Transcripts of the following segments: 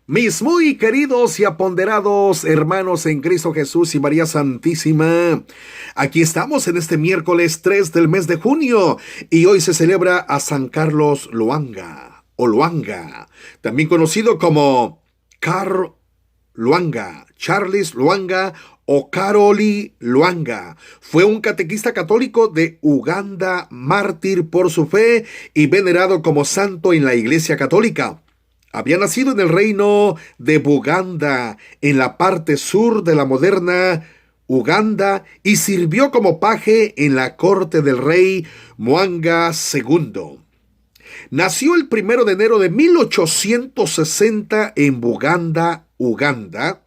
Mis muy queridos y aponderados hermanos en Cristo Jesús y María Santísima, aquí estamos en este miércoles 3 del mes de junio y hoy se celebra a San Carlos Luanga o Luanga, también conocido como Carl Luanga, Charles Luanga o Caroli Luanga. Fue un catequista católico de Uganda, mártir por su fe y venerado como santo en la Iglesia Católica. Había nacido en el reino de Buganda, en la parte sur de la moderna Uganda, y sirvió como paje en la corte del rey Mwanga II. Nació el 1 de enero de 1860 en Buganda, Uganda,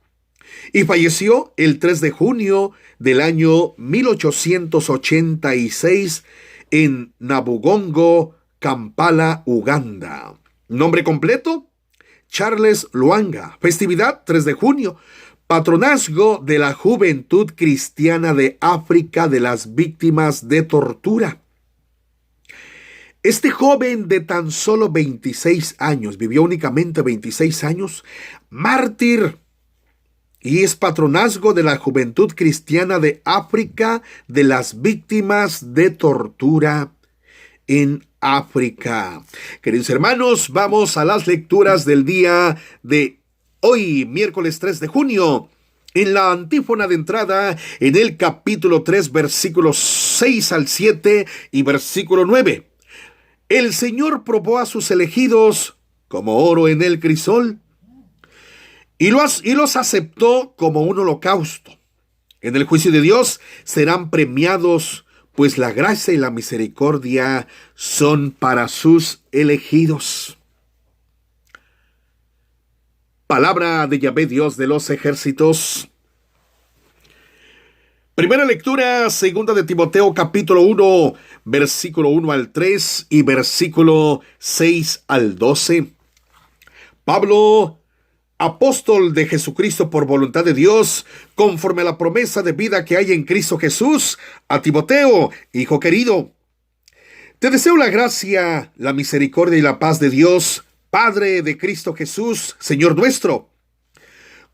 y falleció el 3 de junio del año 1886 en Nabugongo, Kampala, Uganda. Nombre completo: Charles Luanga. Festividad: 3 de junio. Patronazgo de la Juventud Cristiana de África de las Víctimas de Tortura. Este joven de tan solo 26 años, vivió únicamente 26 años, mártir, y es patronazgo de la Juventud Cristiana de África de las Víctimas de Tortura en África. Queridos hermanos, vamos a las lecturas del día de hoy, miércoles 3 de junio. En la antífona de entrada, en el capítulo 3, versículos 6 al 7 y versículo 9. El Señor probó a sus elegidos como oro en el crisol y los aceptó como un holocausto. En el juicio de Dios serán premiados, pues la gracia y la misericordia son para sus elegidos. Palabra de Yahvé, Dios de los ejércitos. Primera lectura, segunda de Timoteo, capítulo 1, versículo 1 al 3 y versículo 6 al 12. Pablo, apóstol de Jesucristo por voluntad de Dios, conforme a la promesa de vida que hay en Cristo Jesús, a Timoteo, hijo querido. Te deseo la gracia, la misericordia y la paz de Dios, Padre de Cristo Jesús, Señor nuestro.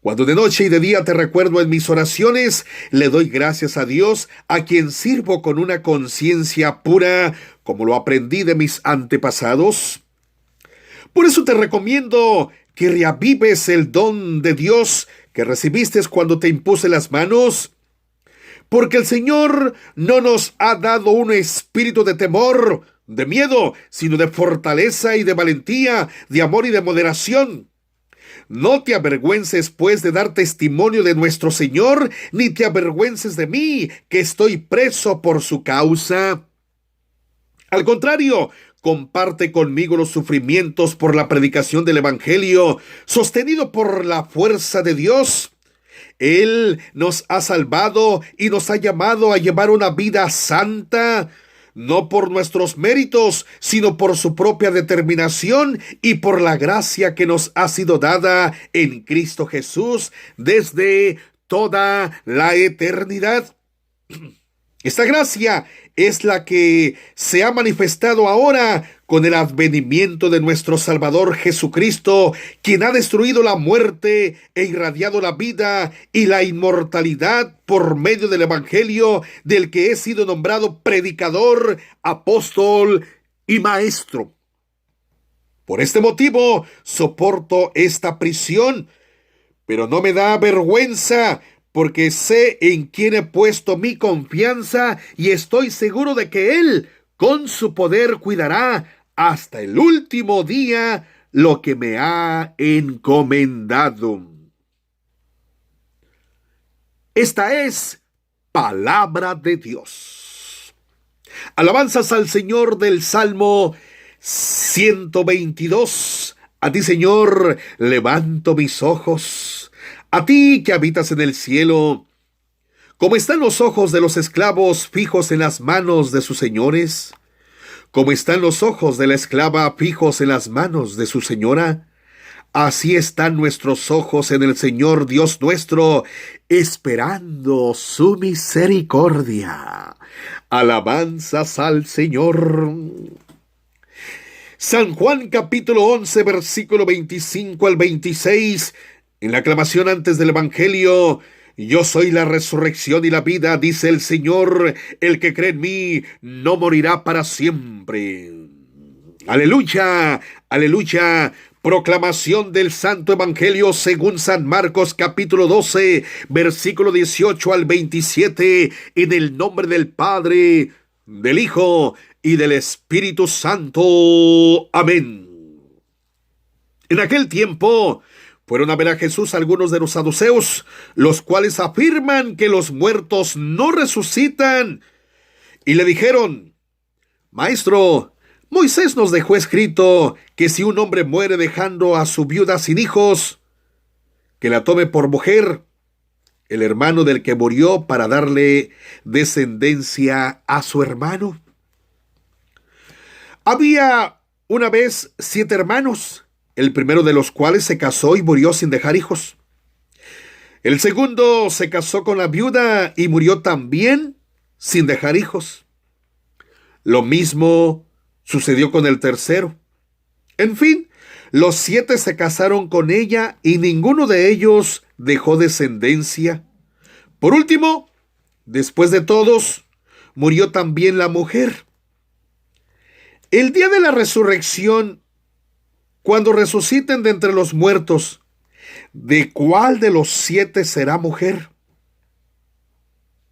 Cuando de noche y de día te recuerdo en mis oraciones, le doy gracias a Dios, a quien sirvo con una conciencia pura, como lo aprendí de mis antepasados. Por eso te recomiendo que reavives el don de Dios que recibiste cuando te impuse las manos, porque el Señor no nos ha dado un espíritu de temor, de miedo, sino de fortaleza y de valentía, de amor y de moderación. No te avergüences, pues, de dar testimonio de nuestro Señor, ni te avergüences de mí, que estoy preso por su causa. Al contrario, comparte conmigo los sufrimientos por la predicación del Evangelio, sostenido por la fuerza de Dios. Él nos ha salvado y nos ha llamado a llevar una vida santa, no por nuestros méritos, sino por su propia determinación y por la gracia que nos ha sido dada en Cristo Jesús desde toda la eternidad. Esta gracia es la que se ha manifestado ahora con el advenimiento de nuestro Salvador Jesucristo, quien ha destruido la muerte e irradiado la vida y la inmortalidad por medio del Evangelio, del que he sido nombrado predicador, apóstol y maestro. Por este motivo soporto esta prisión, pero no me da vergüenza, porque sé en quién he puesto mi confianza y estoy seguro de que Él, con su poder, cuidará hasta el último día lo que me ha encomendado. Esta es palabra de Dios. Alabanzas al Señor del Salmo 122. A ti, Señor, levanto mis ojos. A ti que habitas en el cielo, como están los ojos de los esclavos fijos en las manos de sus señores, como están los ojos de la esclava fijos en las manos de su señora, así están nuestros ojos en el Señor Dios nuestro, esperando su misericordia. Alabanzas al Señor. San Juan capítulo 11, versículo 25 al 26, en la aclamación antes del Evangelio: yo soy la resurrección y la vida, dice el Señor, el que cree en mí no morirá para siempre. Aleluya, aleluya. Proclamación del Santo Evangelio según San Marcos capítulo 12, versículo 18 al 27, en el nombre del Padre, del Hijo y del Espíritu Santo. Amén. En aquel tiempo fueron a ver a Jesús algunos de los saduceos, los cuales afirman que los muertos no resucitan, y le dijeron: Maestro, Moisés nos dejó escrito que si un hombre muere dejando a su viuda sin hijos, que la tome por mujer el hermano del que murió para darle descendencia a su hermano. Había una vez 7 hermanos, el primero de los cuales se casó y murió sin dejar hijos. El segundo se casó con la viuda y murió también sin dejar hijos. Lo mismo sucedió con el tercero. En fin, los 7 se casaron con ella y ninguno de ellos dejó descendencia. Por último, después de todos, murió también la mujer. El día de la resurrección, cuando resuciten de entre los muertos, ¿de cuál de los 7 será mujer?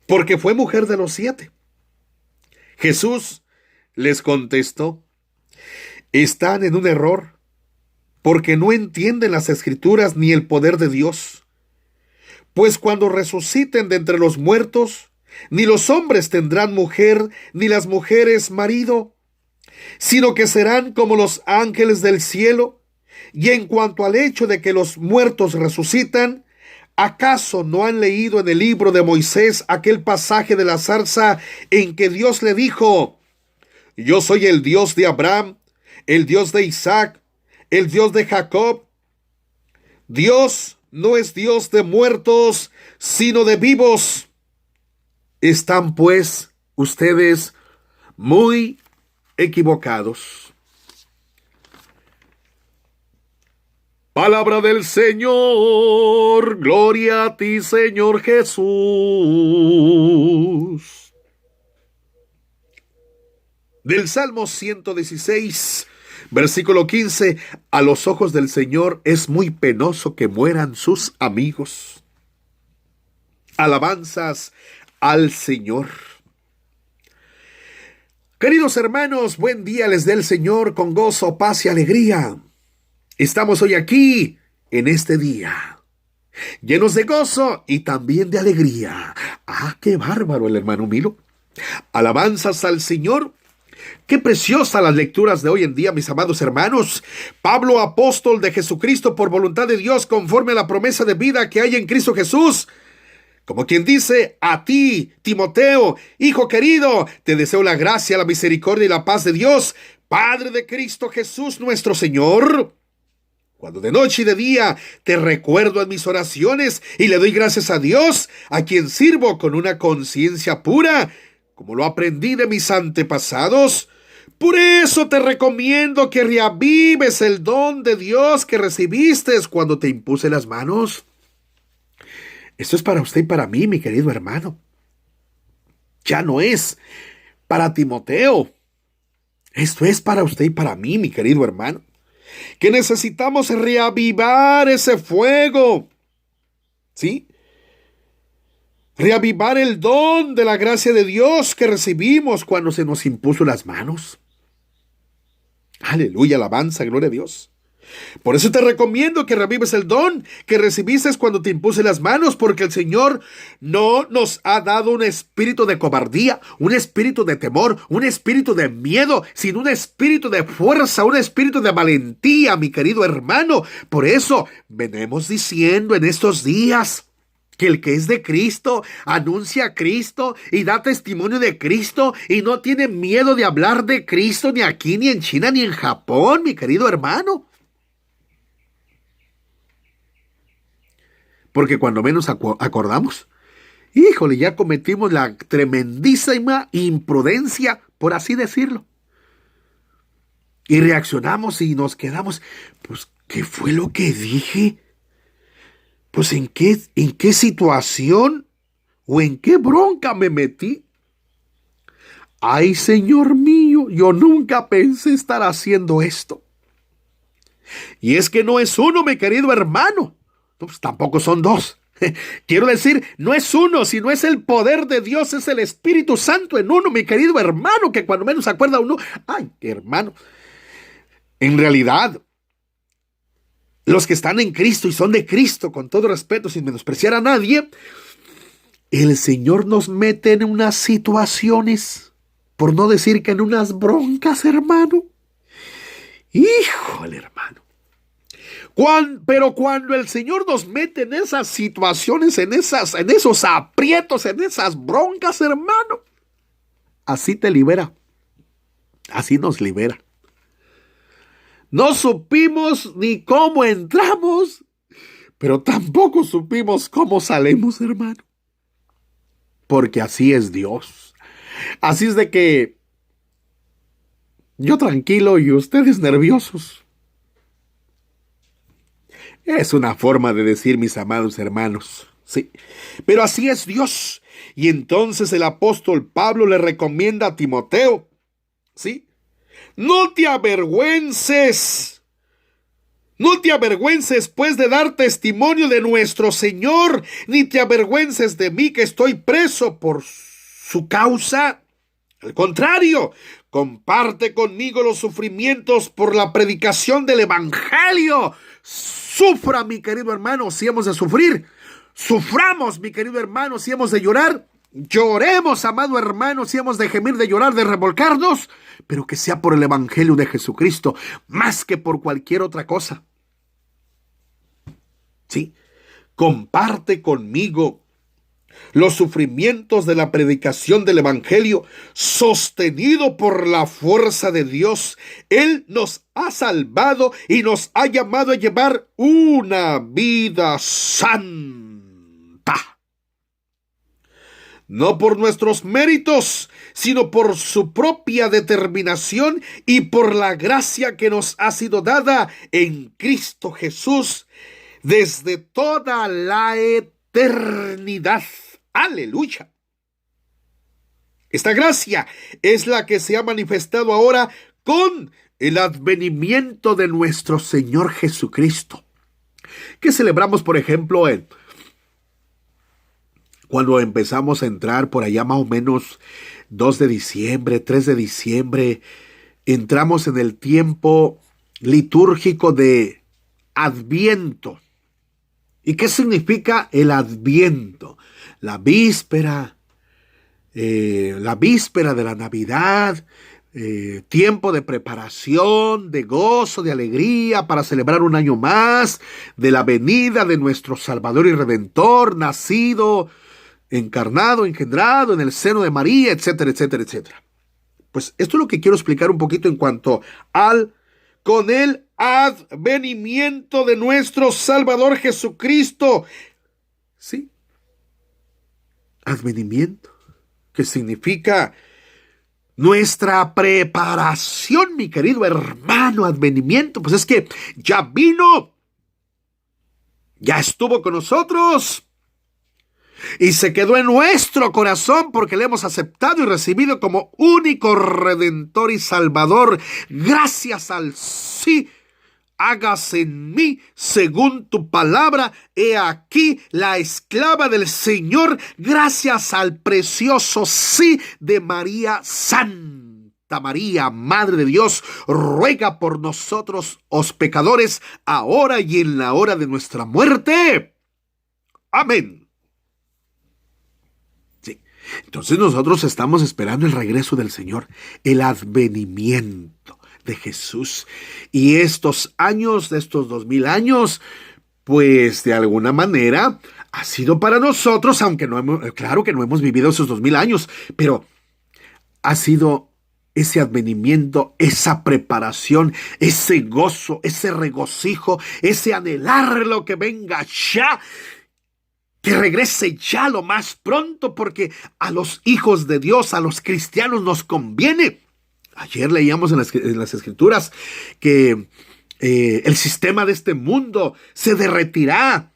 Porque fue mujer de los 7. Jesús les contestó: están en un error, porque no entienden las Escrituras ni el poder de Dios. Pues cuando resuciten de entre los muertos, ni los hombres tendrán mujer, ni las mujeres marido, sino que serán como los ángeles del cielo. Y en cuanto al hecho de que los muertos resucitan, ¿acaso no han leído en el libro de Moisés aquel pasaje de la zarza en que Dios le dijo: yo soy el Dios de Abraham, el Dios de Isaac, el Dios de Jacob? Dios no es Dios de muertos, sino de vivos. Están pues ustedes muy equivocados. Palabra del Señor. Gloria a ti, Señor Jesús. Del Salmo 116, versículo 15: a los ojos del Señor es muy penoso que mueran sus amigos. Alabanzas al Señor. Queridos hermanos, buen día les dé el Señor con gozo, paz y alegría. Estamos hoy aquí, en este día, llenos de gozo y también de alegría. ¡Ah, qué bárbaro el hermano Milo! Alabanzas al Señor. Qué preciosas las lecturas de hoy en día, mis amados hermanos. Pablo, apóstol de Jesucristo por voluntad de Dios, conforme a la promesa de vida que hay en Cristo Jesús. Como quien dice: a ti, Timoteo, hijo querido, te deseo la gracia, la misericordia y la paz de Dios, Padre de Cristo Jesús nuestro Señor. Cuando de noche y de día te recuerdo en mis oraciones y le doy gracias a Dios, a quien sirvo con una conciencia pura, como lo aprendí de mis antepasados. Por eso te recomiendo que reavives el don de Dios que recibiste cuando te impuse las manos. Esto es para usted y para mí, mi querido hermano. Ya no es para Timoteo. Esto es para usted y para mí, mi querido hermano, que necesitamos reavivar ese fuego. ¿Sí? Reavivar el don de la gracia de Dios que recibimos cuando se nos impuso las manos. Aleluya, alabanza, gloria a Dios. Por eso te recomiendo que revives el don que recibiste cuando te impuse las manos, porque el Señor no nos ha dado un espíritu de cobardía, un espíritu de temor, un espíritu de miedo, sino un espíritu de fuerza, un espíritu de valentía, mi querido hermano. Por eso venimos diciendo en estos días que el que es de Cristo anuncia a Cristo y da testimonio de Cristo y no tiene miedo de hablar de Cristo ni aquí, ni en China, ni en Japón, mi querido hermano. Porque cuando menos acordamos, híjole, ya cometimos la tremendísima imprudencia, por así decirlo. Y reaccionamos y nos quedamos, pues, ¿qué fue lo que dije? Pues, ¿en qué situación o en qué bronca me metí? Ay, Señor mío, yo nunca pensé estar haciendo esto. Y es que no es uno, mi querido hermano. Pues tampoco son dos. Quiero decir, no es uno, sino es el poder de Dios, es el Espíritu Santo en uno, mi querido hermano, que cuando menos se acuerda uno, ay, hermano, en realidad, los que están en Cristo y son de Cristo, con todo respeto, sin menospreciar a nadie, el Señor nos mete en unas situaciones, por no decir que en unas broncas, hermano. Híjole, hermano. Pero cuando el Señor nos mete en esas situaciones, en esos aprietos, en esas broncas, hermano, así te libera. Así nos libera. No supimos ni cómo entramos, pero tampoco supimos cómo salimos, hermano. Porque así es Dios. Así es de que yo tranquilo y ustedes nerviosos. Es una forma de decir, mis amados hermanos, sí. Pero así es Dios. Y entonces el apóstol Pablo le recomienda a Timoteo, ¿sí? No te avergüences. No te avergüences, pues, de dar testimonio de nuestro Señor, ni te avergüences de mí, que estoy preso por su causa. Al contrario, comparte conmigo los sufrimientos por la predicación del Evangelio. Sufra, mi querido hermano, si hemos de sufrir. Suframos, mi querido hermano, si hemos de llorar. Lloremos, amado hermano, si hemos de gemir, de llorar, de revolcarnos, pero que sea por el Evangelio de Jesucristo, más que por cualquier otra cosa. Sí, comparte conmigo los sufrimientos de la predicación del Evangelio, sostenido por la fuerza de Dios. Él nos ha salvado y nos ha llamado a llevar una vida santa. No por nuestros méritos, sino por su propia determinación y por la gracia que nos ha sido dada en Cristo Jesús desde toda la eternidad. Aleluya. Esta gracia es la que se ha manifestado ahora con el advenimiento de nuestro Señor Jesucristo, que celebramos, por ejemplo, cuando empezamos a entrar por allá más o menos 2 de diciembre, 3 de diciembre, entramos en el tiempo litúrgico de Adviento. ¿Y qué significa el Adviento? La víspera de la Navidad, tiempo de preparación, de gozo, de alegría para celebrar un año más de la venida de nuestro Salvador y Redentor, nacido, encarnado, engendrado en el seno de María, etcétera, etcétera, etcétera. Pues esto es lo que quiero explicar un poquito en cuanto con el advenimiento de nuestro Salvador Jesucristo. Sí, advenimiento, que significa nuestra preparación, mi querido hermano. Advenimiento, pues es que ya vino, ya estuvo con nosotros y se quedó en nuestro corazón porque le hemos aceptado y recibido como único Redentor y Salvador. Gracias al sí. Hágase en mí según tu palabra. He aquí la esclava del Señor. Gracias al precioso sí de María. Santa María, Madre de Dios, ruega por nosotros, los pecadores, ahora y en la hora de nuestra muerte. Amén. Sí. Entonces nosotros estamos esperando el regreso del Señor, el advenimiento de Jesús. Y estos años, de estos 2000 años, pues de alguna manera ha sido para nosotros, aunque claro que no hemos vivido esos 2000 años, pero ha sido ese advenimiento, esa preparación, ese gozo, ese regocijo, ese anhelar lo que venga ya, que regrese ya lo más pronto, porque a los hijos de Dios, a los cristianos nos conviene Ayer leíamos en las Escrituras que el sistema de este mundo se derretirá,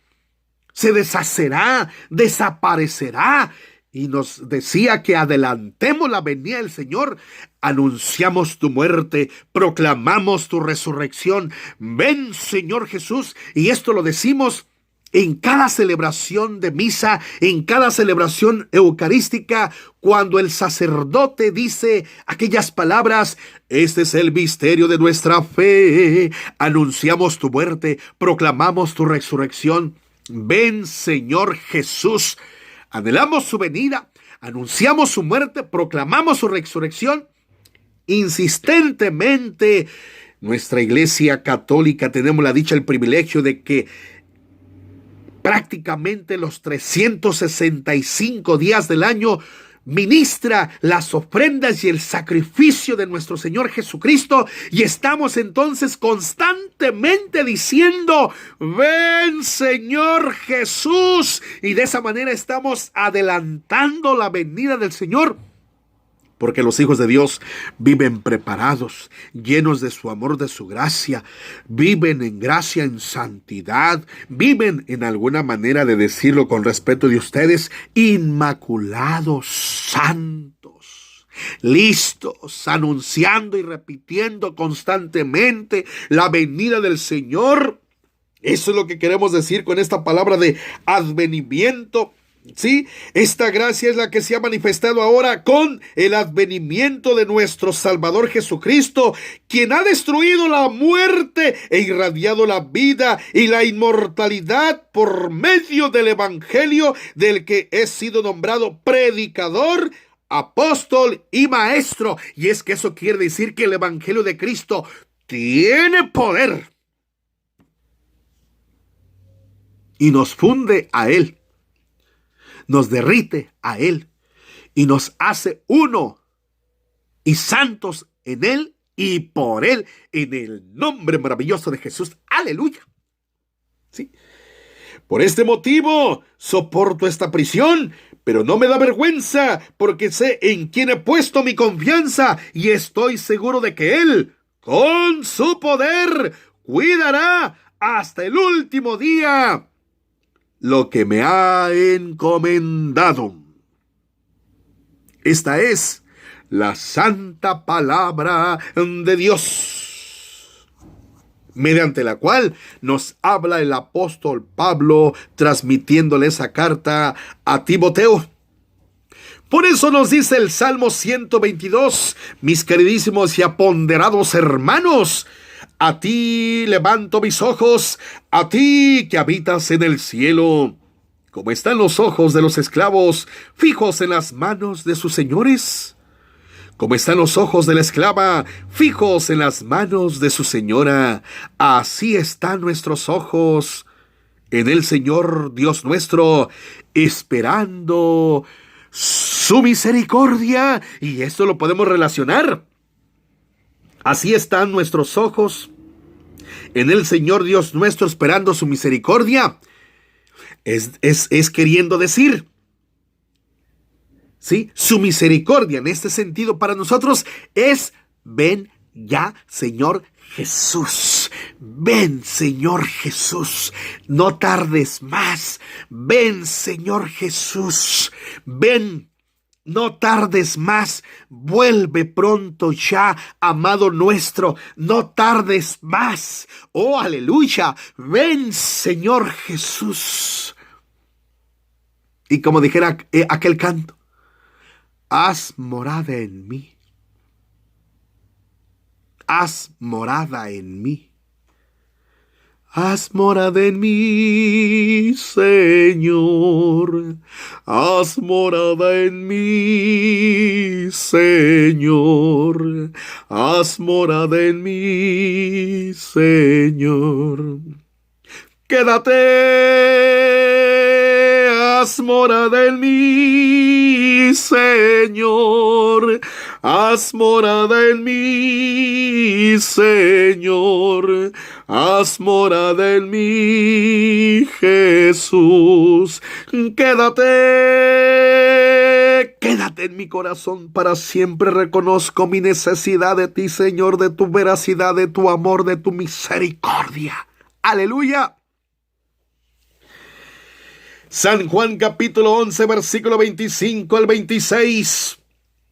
se deshacerá, desaparecerá. Y nos decía que adelantemos la venida del Señor. Anunciamos tu muerte, proclamamos tu resurrección. Ven, Señor Jesús. Y esto lo decimos en cada celebración de misa, en cada celebración eucarística, cuando el sacerdote dice aquellas palabras: este es el misterio de nuestra fe. Anunciamos tu muerte, proclamamos tu resurrección. Ven, Señor Jesús. Anhelamos su venida, anunciamos su muerte, proclamamos su resurrección. Insistentemente, nuestra Iglesia Católica tenemos la dicha, el privilegio de que prácticamente los 365 días del año ministra las ofrendas y el sacrificio de nuestro Señor Jesucristo, y estamos entonces constantemente diciendo: ven, Señor Jesús. Y de esa manera estamos adelantando la venida del Señor, porque los hijos de Dios viven preparados, llenos de su amor, de su gracia, viven en gracia, en santidad, viven, en alguna manera de decirlo con respeto de ustedes, inmaculados, santos, listos, anunciando y repitiendo constantemente la venida del Señor. Eso es lo que queremos decir con esta palabra de advenimiento. Sí, esta gracia es la que se ha manifestado ahora con el advenimiento de nuestro Salvador Jesucristo, quien ha destruido la muerte e irradiado la vida y la inmortalidad por medio del Evangelio, del que he sido nombrado predicador, apóstol y maestro. Y es que eso quiere decir que el Evangelio de Cristo tiene poder y nos funde a Él, nos derrite a Él y nos hace uno y santos en Él y por Él, en el nombre maravilloso de Jesús. ¡Aleluya! ¿Sí? Por este motivo soporto esta prisión, pero no me da vergüenza, porque sé en quién he puesto mi confianza y estoy seguro de que Él, con su poder, cuidará hasta el último día lo que me ha encomendado. Esta es la santa palabra de Dios, mediante la cual nos habla el apóstol Pablo, transmitiéndole esa carta a Timoteo. Por eso nos dice el Salmo 122, mis queridísimos y aponderados hermanos: a ti levanto mis ojos, a ti que habitas en el cielo. ¿Cómo están los ojos de los esclavos fijos en las manos de sus señores? ¿Cómo están los ojos de la esclava fijos en las manos de su señora? Así están nuestros ojos en el Señor Dios nuestro, esperando su misericordia. Y esto lo podemos relacionar. Así están nuestros ojos en el Señor Dios nuestro, esperando su misericordia. Es queriendo decir, ¿sí? Su misericordia en este sentido para nosotros es: ven ya, Señor Jesús. Ven, Señor Jesús. No tardes más. Ven, Señor Jesús. Ven. No tardes más, vuelve pronto ya, amado nuestro, no tardes más. Oh, aleluya, ven, Señor Jesús. Y como dijera aquel canto: haz morada en mí, haz morada en mí. Haz morada en mí, Señor. Haz morada en mí, Señor. Haz morada en mí, Señor. Quédate, haz morada en mí, Señor. Haz morada en mí, Señor. haz morada en mí, Jesús. Quédate en mi corazón para siempre. Reconozco mi necesidad de ti, Señor, de tu veracidad, de tu amor, de tu misericordia. Aleluya. San Juan capítulo 11, versículo 25 al 26.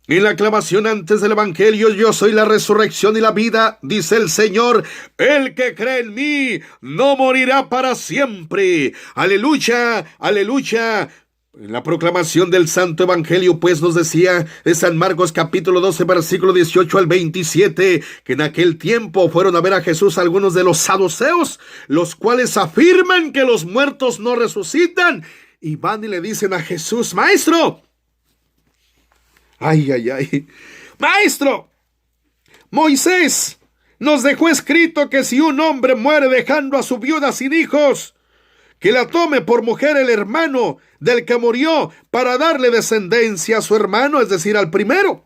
En la aclamación antes del Evangelio: yo soy la resurrección y la vida, dice el Señor. El que cree en mí no morirá para siempre. Aleluya, aleluya. En la proclamación del Santo Evangelio, pues, nos decía de San Marcos capítulo 12, versículo 18 al 27, que en aquel tiempo fueron a ver a Jesús algunos de los saduceos, los cuales afirman que los muertos no resucitan, y van y le dicen a Jesús: Maestro, Maestro, Moisés nos dejó escrito que si un hombre muere dejando a su viuda sin hijos, que la tome por mujer el hermano del que murió para darle descendencia a su hermano, es decir, al primero.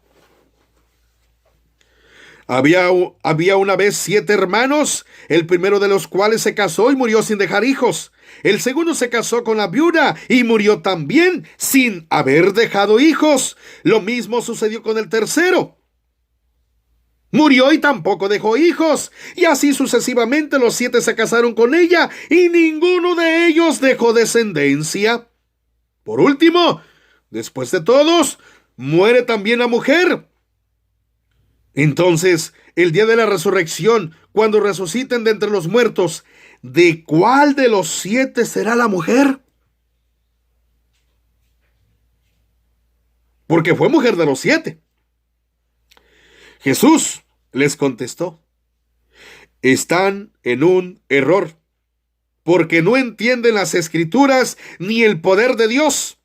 Había una vez 7 hermanos, el primero de los cuales se casó y murió sin dejar hijos. El segundo se casó con la viuda y murió también sin haber dejado hijos. Lo mismo sucedió con el tercero. Murió y tampoco dejó hijos. Y así sucesivamente los 7 se casaron con ella y ninguno de ellos dejó descendencia. Por último, después de todos, muere también la mujer. Entonces, el día de la resurrección, cuando resuciten de entre los muertos, ¿de cuál de los 7 será la mujer? Porque fue mujer de los 7. Jesús les contestó: están en un error, porque no entienden las Escrituras ni el poder de Dios.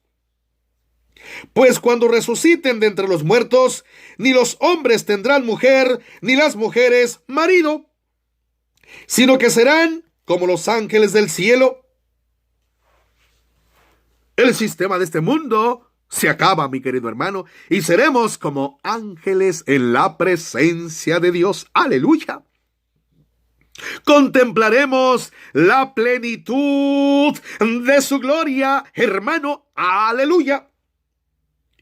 Pues cuando resuciten de entre los muertos, ni los hombres tendrán mujer, ni las mujeres marido, sino que serán como los ángeles del cielo. El sistema de este mundo se acaba, mi querido hermano, y seremos como ángeles en la presencia de Dios. ¡Aleluya! Contemplaremos la plenitud de su gloria, hermano. ¡Aleluya!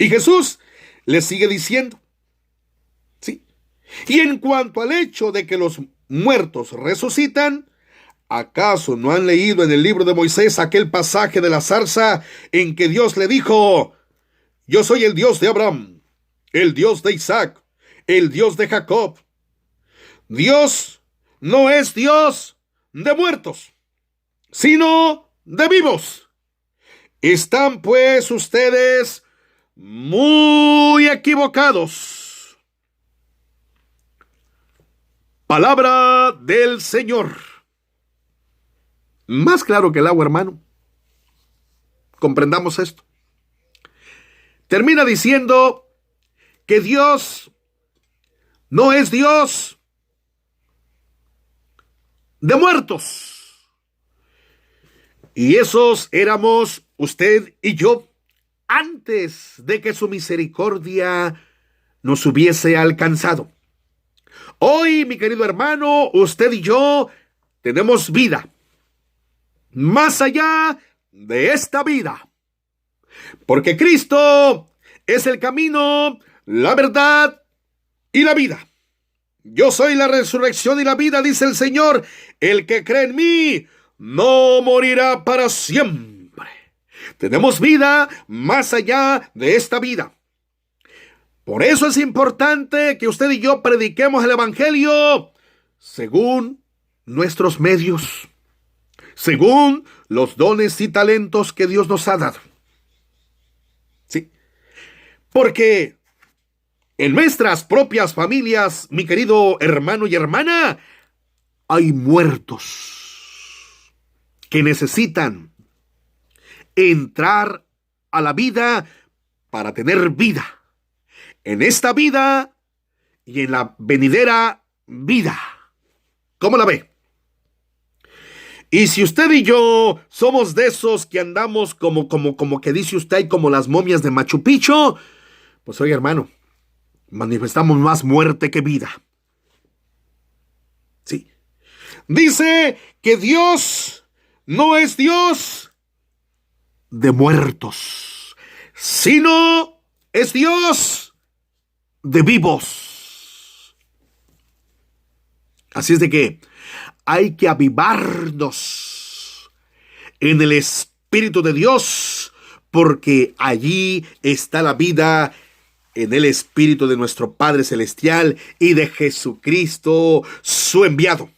Y Jesús le sigue diciendo, ¿sí? Y en cuanto al hecho de que los muertos resucitan, ¿acaso no han leído en el libro de Moisés aquel pasaje de la zarza en que Dios le dijo: yo soy el Dios de Abraham, el Dios de Isaac, el Dios de Jacob? Dios no es Dios de muertos, sino de vivos. Están pues ustedes muy equivocados. Palabra del Señor. Más claro que el agua, hermano. Comprendamos esto. Termina diciendo que Dios no es Dios de muertos. Y esos éramos usted y yo antes de que su misericordia nos hubiese alcanzado. Hoy, mi querido hermano, usted y yo tenemos vida más allá de esta vida, porque Cristo es el camino, la verdad y la vida. Yo soy la resurrección y la vida, dice el Señor. El que cree en mí no morirá para siempre. Tenemos vida más allá de esta vida. Por eso es importante que usted y yo prediquemos el Evangelio según nuestros medios, según los dones y talentos que Dios nos ha dado. Sí, porque en nuestras propias familias, mi querido hermano y hermana, hay muertos que necesitan entrar a la vida para tener vida, en esta vida y en la venidera vida. ¿Cómo la ve? Y si usted y yo somos de esos que andamos como que dice usted, como las momias de Machu Picchu, pues oye, hermano, manifestamos más muerte que vida. Sí. Dice que Dios no es Dios de muertos, sino es Dios de vivos. Así es de que hay que avivarnos en el Espíritu de Dios, porque allí está la vida, en el Espíritu de nuestro Padre Celestial y de Jesucristo, su enviado.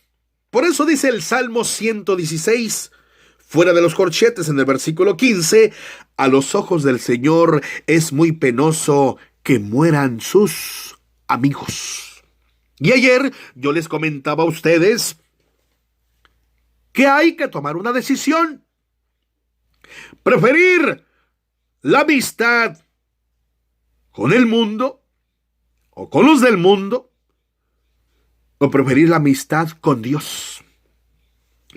Por eso dice el Salmo 116, fuera de los corchetes, en el versículo 15, a los ojos del Señor es muy penoso que mueran sus amigos. Y ayer yo les comentaba a ustedes que hay que tomar una decisión. Preferir la amistad con el mundo o con los del mundo, o preferir la amistad con Dios.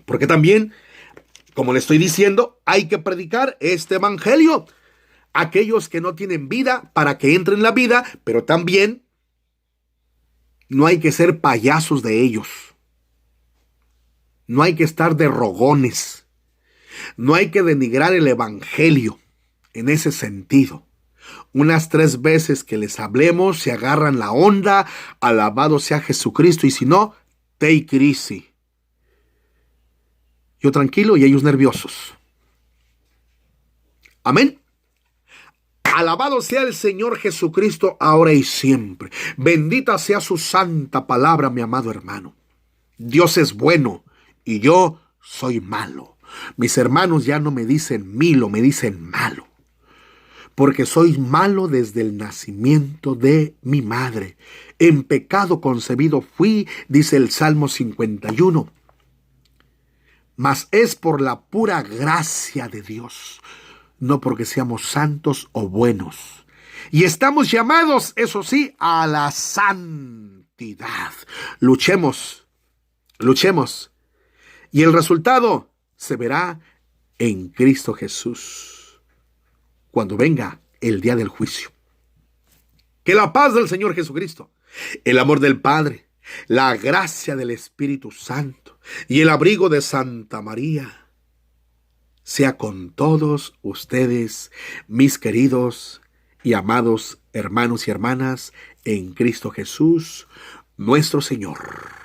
Porque también, como le estoy diciendo, hay que predicar este evangelio a aquellos que no tienen vida para que entren en la vida, pero también no hay que ser payasos de ellos. No hay que estar de rogones. No hay que denigrar el evangelio en ese sentido. Unas 3 veces que les hablemos, se agarran la onda, alabado sea Jesucristo, y si no, take it easy. Yo tranquilo y ellos nerviosos. Amén. Alabado sea el Señor Jesucristo, ahora y siempre. Bendita sea su santa palabra, mi amado hermano. Dios es bueno y yo soy malo. Mis hermanos ya no me dicen Milo, me dicen malo. Porque soy malo desde el nacimiento de mi madre. En pecado concebido fui, dice el Salmo 51. Mas es por la pura gracia de Dios, no porque seamos santos o buenos. Y estamos llamados, eso sí, a la santidad. Luchemos, luchemos. Y el resultado se verá en Cristo Jesús, cuando venga el día del juicio. Que la paz del Señor Jesucristo, el amor del Padre, la gracia del Espíritu Santo y el abrigo de Santa María sea con todos ustedes, mis queridos y amados hermanos y hermanas, en Cristo Jesús, nuestro Señor.